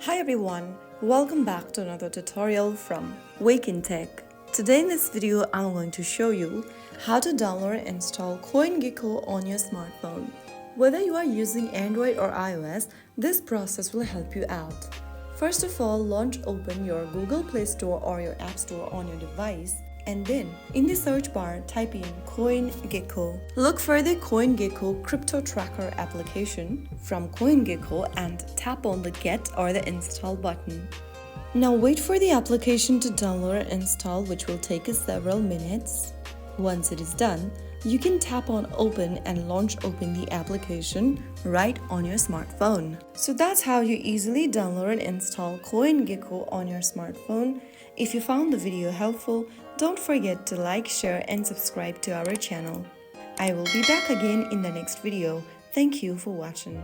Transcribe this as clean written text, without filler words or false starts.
Hi everyone, welcome back to another tutorial from Wake&Tech. Today in this video, I'm going to show you how to download and install CoinGecko on your smartphone. Whether you are using Android or iOS, this process will help you out. First of all, open your Google Play Store or your App Store on your device, and then in the search bar type in CoinGecko. Look for the CoinGecko crypto tracker application from CoinGecko and tap on the get or the install button. Now wait for the application to download and install, which will take us several minutes. Once it is done, you can tap on open and launch open the application right on your smartphone. So that's how you easily download and install CoinGecko on your smartphone. If you found the video helpful, don't forget to like, share and subscribe to our channel. I will be back again in the next video. Thank you for watching.